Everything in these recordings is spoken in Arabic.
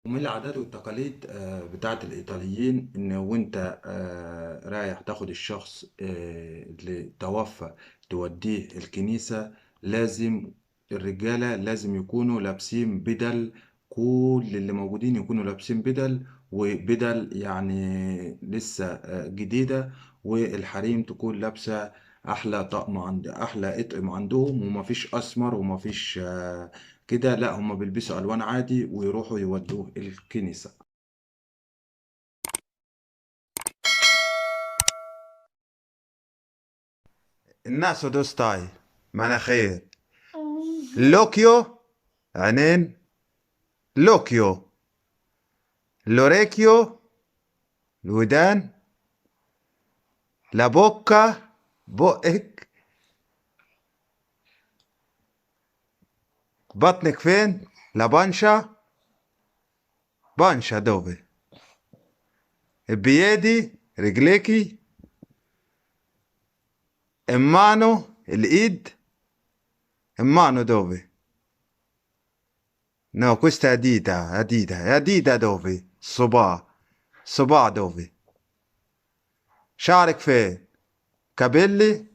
ومن العادات والتقاليد بتاعت الإيطاليين إن وأنت رايح تاخد الشخص اللي توفى توديه الكنيسة. لازم الرجالة لازم يكونوا لابسين بدل. كل اللي موجودين يكونوا لابسين بدل، وبدل يعني لسه جديدة. والحريم تكون لابسة أحلى طقم، عند أحلى إطقم عندهم، ومفيش أسمر ومفيش كده. لا، هم بيلبسوا ألوان عادي ويروحوا يودوه الكنيسة. الناس دو ستايل: مناخير، لوكيو عينين، لوكيو لوريكيو الودان، لا بوكا بقك، بطنك فين، لا بانشا بانشا دوبي، بيدي رجليكي، امانو الايد، امانو دوبي. نو questa è dita دوبي، صباع، صباع دوبي. شعرك فين، كابيلي.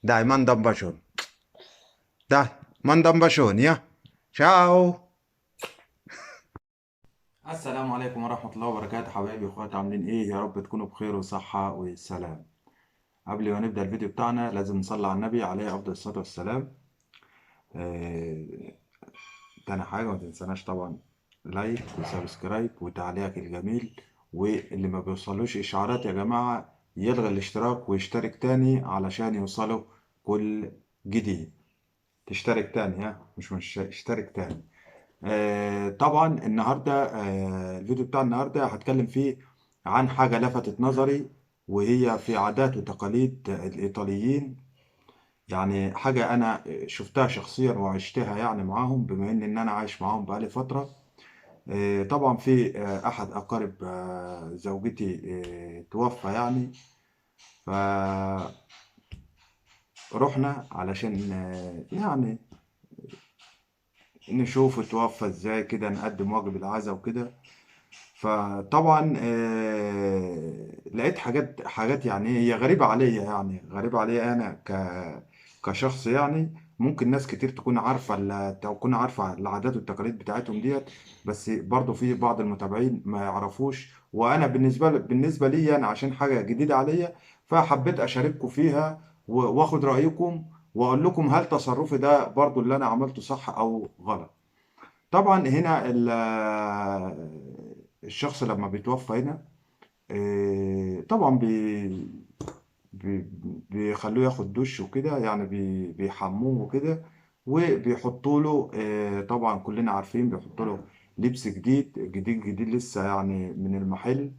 Dai, manda un bacione. Dai, manda un bacione, يا ciao. السلام عليكم ورحمة الله وبركاته، حبايبي واخواتي، عاملين ايه؟ يا رب تكونوا بخير وصحة وسلام. قبل ما نبدأ الفيديو بتاعنا لازم نصلي على النبي عليه أفضل الصلاة والسلام. آه، تاني حاجة ما تنساناش طبعا لايك وسبسكرايب وتعليقك الجميل. واللي ما بيوصلوش إشعارات يا جماعة يلغي الاشتراك ويشترك تاني علشان يوصله كل جديد. تشترك تاني، ها، مش اشترك تاني. طبعا النهارده الفيديو بتاع النهارده هتكلم فيه عن حاجة لفتت نظري، وهي في عادات وتقاليد الإيطاليين. يعني حاجة أنا شفتها شخصيا وعشتها يعني معاهم، بما إن أنا عايش معاهم بقالي فترة. طبعا في أحد أقارب زوجتي توفى يعني. فرحنا علشان يعني نشوفه توفى ازاي كده، نقدم واجب العزاء وكده. فطبعا لقيت حاجات يعني هي غريبة عليا، يعني غريبة عليا أنا كشخص يعني. ممكن ناس كتير تكون عارفة تكون عارفة العادات والتقاليد بتاعتهم ديت، بس برضه في بعض المتابعين ما يعرفوش. وأنا بالنسبة لي أنا عشان حاجة جديدة عليا، فحبيت أشارككم فيها وآخد رأيكم، وأقول لكم هل تصرفي ده برضه اللي أنا عملته صح أو غلط. طبعا هنا الشخص لما بيتوفى هنا، طبعا بي- بيخلوه ياخد دش وكده، يعني بيحموه وكده. وبيحطوا له طبعا كلنا عارفين بيحطوا له لبس جديد جديد جديد لسه يعني من المحل،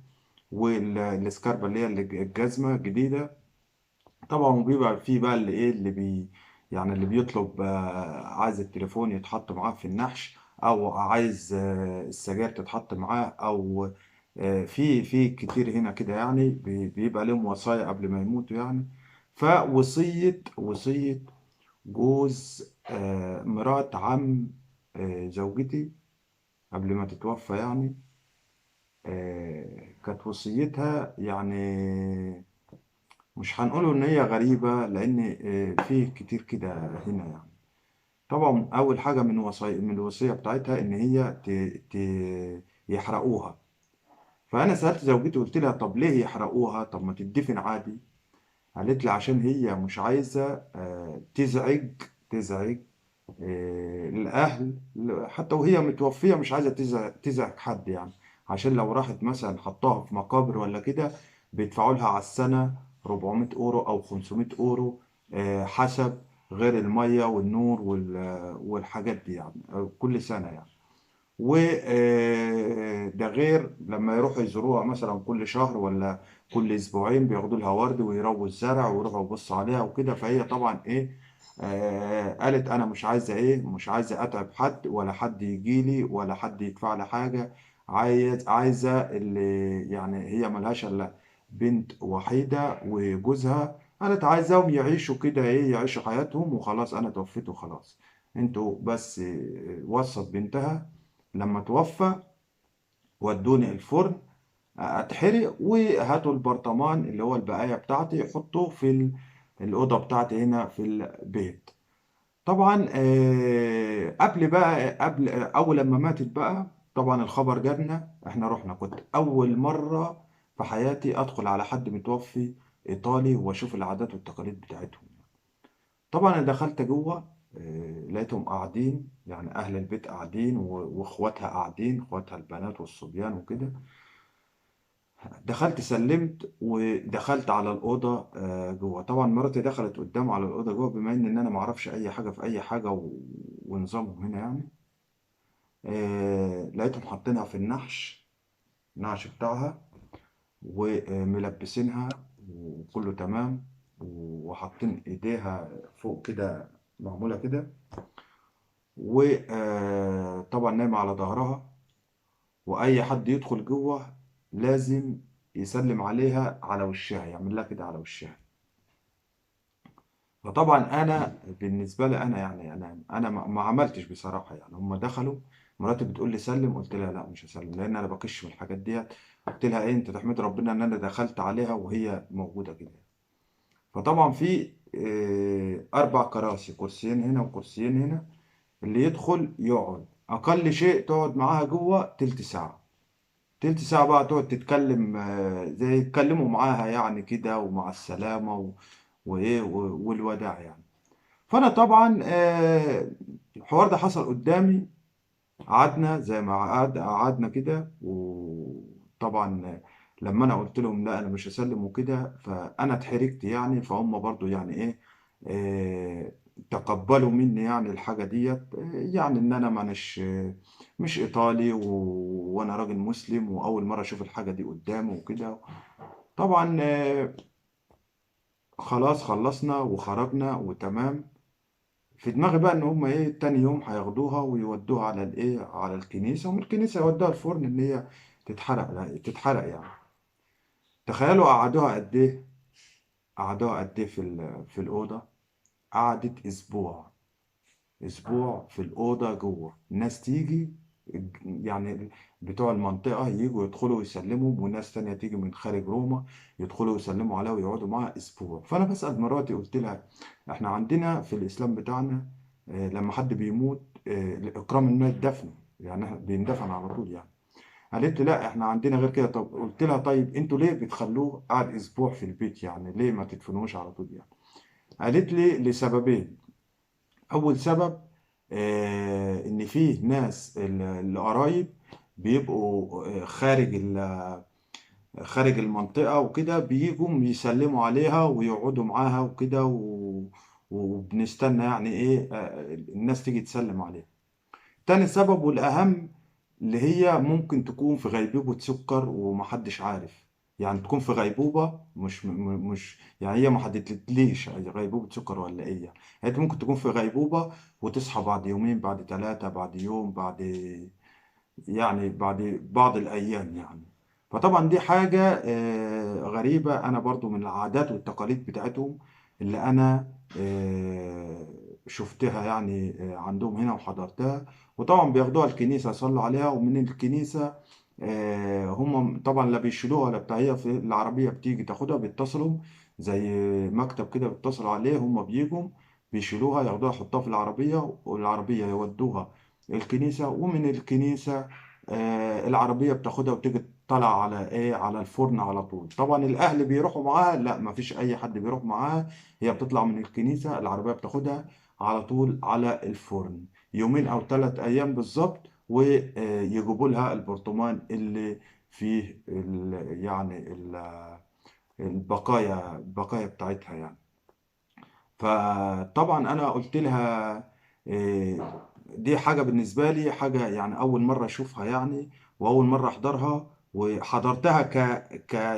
والسكاربة اللي هي الجزمة جديدة طبعا. وبيبقى فيه بقى اللي ايه اللي يعني اللي بيطلب عايز التليفون يتحط معاه في النحش، او عايز السجاير تتحط معاه، او في كتير هنا كده يعني بيبقى لهم وصايا قبل ما يموتوا يعني. فوصية جوز مرات عم زوجتي قبل ما تتوفى يعني. كانت وصيتها يعني مش هنقوله ان هي غريبة، لان في كتير كده هنا يعني. طبعا اول حاجة من الوصية بتاعتها ان هي يحرقوها. فانا سألت زوجتي قلت لها طب ليه يحرقوها؟ طب ما تدفن عادي. قالت لي عشان هي مش عايزة تزعج الاهل. حتى وهي متوفية مش عايزة تزعج حد يعني. عشان لو راحت مثلا حطاها في مقابر ولا كده، بيدفعوا لها على السنة 400 اورو او 500 اورو حسب، غير المية والنور والحاجات دي يعني كل سنة يعني. وده غير لما يروحوا يزوروها مثلا كل شهر ولا كل اسبوعين، بياخدوا لها ورد ويرووا الزرع ويروحوا يبصوا عليها وكده. فهي طبعا ايه، قالت انا مش عايزه مش عايزه اتعب حد، ولا حد يجي لي، ولا حد يدفع لي حاجه. عايزه اللي يعني هي ملهاش الا بنت وحيده وجوزها. قالت عايزاهم يعيشوا كده، يعيشوا حياتهم وخلاص، انا توفيت وخلاص. انتوا بس وصت بنتها لما توفى ودوني الفرن اتحرق، وهاتوا البرطمان اللي هو البقايا بتاعتي حطوه في الأوضة بتاعتي هنا في البيت. طبعا قبل بقى، قبل أول لما ماتت بقى طبعا الخبر جالنا، احنا رحنا، كنت أول مرة في حياتي أدخل على حد متوفي إيطالي وأشوف العادات والتقاليد بتاعتهم. طبعا أنا دخلت جوه، لقيتهم قاعدين، يعني أهل البيت قاعدين وإخواتها قاعدين، إخواتها البنات والصبيان وكده. دخلت سلمت ودخلت على الأوضة جوه. طبعا مراتي دخلت قدام على الأوضة جوه، بما إن أنا معرفش أي حاجة في أي حاجة ونظامهم هنا يعني. لقيتهم حاطينها في النعش بتاعها، وملبسينها وكله تمام، وحاطين إيديها فوق كده، معمولة كده، وطبعا نايمة على ظهرها. وأي حد يدخل جوه لازم يسلم عليها على وشها، يعمل لها كده على وشها. فطبعا انا بالنسبه لي انا يعني انا ما عملتش بصراحه. يعني هم دخلوا، مراتي بتقول لي سلم، قلت لها لا مش هسلم، لان انا بكش من الحاجات ديت. قلت لها ايه، انت تحمد ربنا ان انا دخلت عليها وهي موجوده كده. فطبعا في 4 كراسي، كرسيين هنا وكرسيين هنا، اللي يدخل يقعد اقل شيء تقعد معاها جوه تلت ساعه. تلت ساعة بقى تقعد تتكلم، زي يتكلموا معاها يعني كده، ومع السلامة وإيه والوداع يعني. فأنا طبعا الحوار ده حصل قدامي، قعدنا زي ما قعدنا كده. وطبعا لما أنا قلت لهم لا أنا مش هسلم وكده، فأنا اتحركت يعني. فهم برضو يعني إيه، آه، تقبلوا مني يعني الحاجة ديت، يعني إن أنا مش إيطالي وأنا راجل مسلم وأول مرة أشوف الحاجة دي قدامي وكده. طبعا خلاص خلصنا وخرجنا وتمام. في دماغي بقى ان هم ايه، تاني يوم هياخدوها ويودوها على الايه، على الكنيسه، ومن الكنيسه يودوها الفرن ان هي تتحرق، لا تتحرق يعني. تخيلوا قعدوها قد ايه، قعدوها قد ايه في الاوضه. قعدت اسبوع، اسبوع في الاوضه جوه. الناس تيجي يعني، بتوع المنطقه يجوا يدخلوا يسلموا، وناس تانية تيجي من خارج روما يدخلوا يسلموا عليها ويقعدوا معاها اسبوع. فانا بسال مراتي قلت لها احنا عندنا في الاسلام بتاعنا لما حد بيموت اكرام الميت دفنه، يعني إحنا بيندفن على طول يعني. قالت لي لا احنا عندنا غير كده. طب قلت لها طيب انتوا ليه بتخلوه قاعد اسبوع في البيت، يعني ليه ما تدفنوش على طول يعني؟ قالت لي لسببين. أول سبب إن فيه ناس القرايب بيبقوا خارج المنطقة وكده، بيجوا يسلموا عليها ويقعدوا معاها وكده وبنستنى يعني إيه الناس تيجي تسلم عليها. تاني سبب والأهم، اللي هي ممكن تكون في غيبوبة سكر ومحدش عارف. يعني تكون في غيبوبة، مش يعني هي ما حددتليش غيبوبة سكر ولا ايه يعني. هي ممكن تكون في غيبوبة وتصحى بعد يومين، بعد 3، بعد يوم، بعد يعني بعد بعض الأيام يعني. فطبعا دي حاجة غريبة. أنا برضو من العادات والتقاليد بتاعتهم اللي أنا شفتها يعني عندهم هنا وحضرتها. وطبعا بياخدوها الكنيسة يصلوا عليها، ومن الكنيسة هم طبعا لا بيشيلوها ولا بتاع، هي في العربية بتيجي تاخدها، بيتصلوا زي مكتب كده، بيتصلوا عليه، هم بيجوا بيشيلوها ياخدوها يحطوها في العربية، والعربية يودوها الكنيسة، ومن الكنيسة العربية بتاخدها وتيجي طالعة على ايه، على الفرن على طول. طبعا الأهل بيروحوا معاها؟ لا، ما فيش أي حد بيروح معاها. هي بتطلع من الكنيسة، العربية بتاخدها على طول على الفرن، يومين أو 3 أيام بالظبط، ويجيبوا لها البرطمان اللي فيه يعني البقايا بتاعتها يعني. فطبعا انا قلت لها دي حاجه بالنسبه لي، حاجه يعني اول مره اشوفها يعني، واول مره احضرها، وحضرتها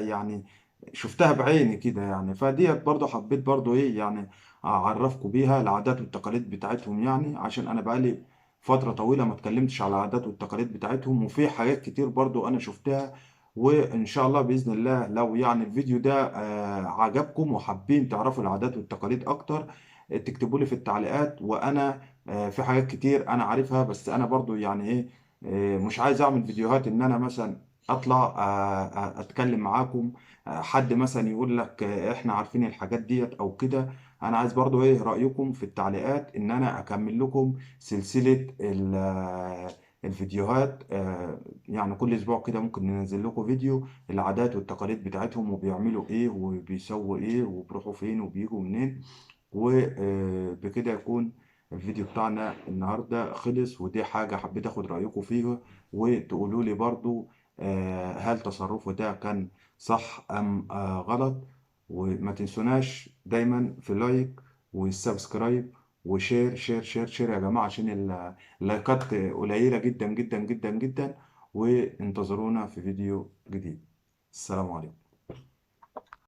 يعني شفتها بعيني كده يعني. فديت برضه حبيت برضه ايه يعني اعرفكم بيها العادات والتقاليد بتاعتهم، يعني عشان انا بقالي فتره طويله ما اتكلمتش على العادات والتقاليد بتاعتهم، وفي حاجات كتير برضه انا شفتها. وإن شاء الله بإذن الله لو يعني الفيديو ده عجبكم وحابين تعرفوا العادات والتقاليد أكتر، تكتبوا لي في التعليقات. وانا في حاجات كتير انا عارفها، بس انا برضو يعني ايه، مش عايز اعمل فيديوهات ان انا مثلا اطلع اتكلم معاكم، حد مثلا يقول لك احنا عارفين الحاجات ديت او كده. انا عايز برضو ايه رأيكم في التعليقات، ان انا اكمل لكم سلسلة الفيديوهات. يعني كل اسبوع كده ممكن ننزل لكم فيديو العادات والتقاليد بتاعتهم، وبيعملوا ايه وبيسووا ايه وبيروحوا فين وبيجوا منين. وبكده يكون الفيديو بتاعنا النهاردة خلص. ودي حاجة حبيت اخد رأيكم فيها، وتقولوا لي برضو هل تصرفه ده كان صح ام غلط. وما تنسوناش دايما في لايك والسبسكرايب وشير شير شير شير يا جماعة، عشان اللايكات قليلة جدا جدا جدا جدا. وانتظرونا في فيديو جديد. السلام عليكم.